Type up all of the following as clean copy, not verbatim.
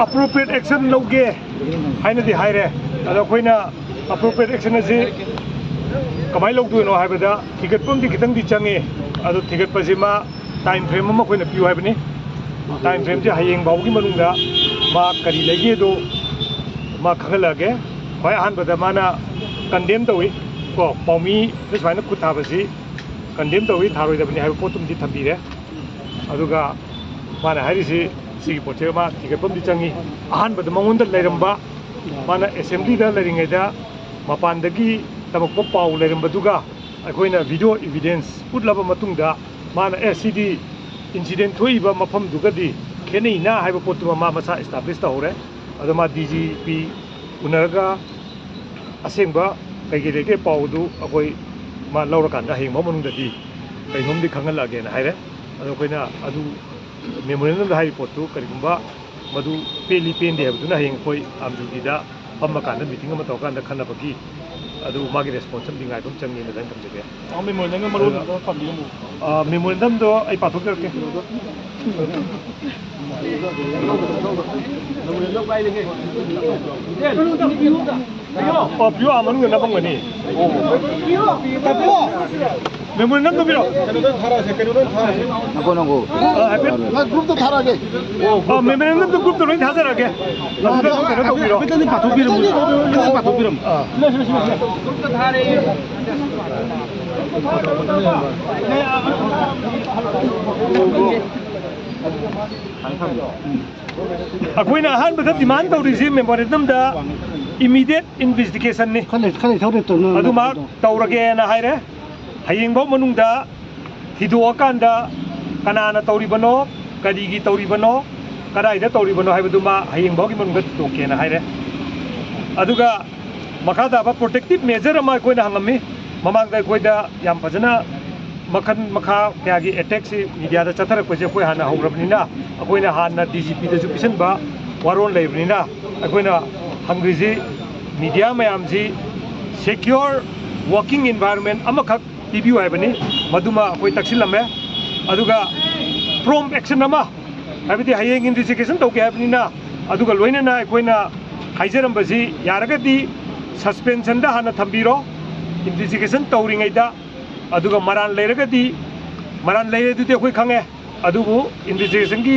appropriate action logge haina di haire ado koina appropriate action ase kamai logduino haibada thigatpam di kitang di change ado thigatpasima time frame ma koina piu haibani time frame je hayeng bawgi manungda ma kari lege do ma khagalage khoi han bada mana condemn tawi ko paumi biswaina kuthabasi condemn tawi tharoi da bani haiba potum di thambire aduga mana harisi sigi poche ma thigatpam di changi han bada mangonda leiramba mana assembly da leiringai da mapandagi tamakpo pau leiramba duga akoina video evidence utlaba matungda mana SCD incident thoiba mafam dugadi khenei na haiba potu ma masa establish ta hore adama DGP unaraga asengba kaigirege paudu akoi ma laura kanda heng mamunung dadi kaingom di khangal lage na haire ado koina adu memorandum da hai potu karigumba madu peli pende habdu na heng koi amjudi da pamma kanda meeting ma tawkan da khanna bagi adu magi responsible dingai bum changi na dan kamjege memorandum maron da pambimu memorandum do ai pathok ke piu amanu na bangani memorandum do biro akonago group to tharage memorandum do group to roi thajarage betani pathok birum group to thare akoina han bada demand tawrisi memorandum da immediate investigation ni khane thore to aduma tawrage na haire hayeng baw manungda hiduakanda kanana tawribano kadigi tawribano kadaida tawribano haibaduma hayeng bawgi manungda toke na haire aduga makada ba protective measure ma koina hangami mamangda koida yam fajana makan makha kyagi attack si media da chathar ko je koi hana hograbnina akoina hana DGP da jupisan ba waron leibnina akoina hangriji media mayam ji secure working environment amakha review haibani maduma koi taksilame aduga prompt action ama habiti hayeng investigation tawke haibnina aduga loina na akoina haijaram basi yaragadi suspension da hana thambiro investigation tawringai da aduga maran leiragadi maran leiradu khoi khange adubu investigation gi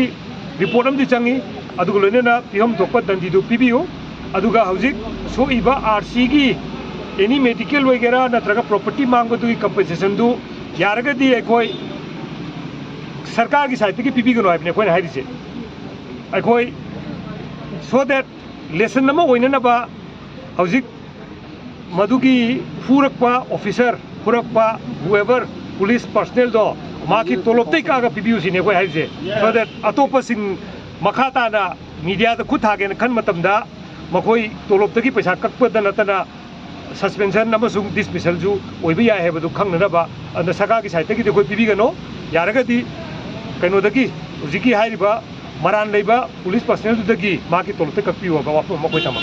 report am di changi aduga loina piham thokpa dandi du pibiu aduga hojik soiba RC gi any medical wagera natraga property mangba du compensation du yaragadi khoi sarkar gi side gi pibi gno aipne khoi hairi se khoi so that lesson nama oina na ba hojik madugi furakpa officer furakpa whoever police personnel do maki toloptei kaga pibiu sine khoi haise so that atopa sing makhata na media da khutha gen khan matamda makhoi toloptagi paisa kakpa da natana suspension amasung dismissal ju oiba ya hebadu khangna ba and saka gi site gi de khoi pibi gano yaragadi kaino dagi ujiki hairiba maran leiba police personnel dagi maki toloptei kakpiwa ba wapu makhoi tama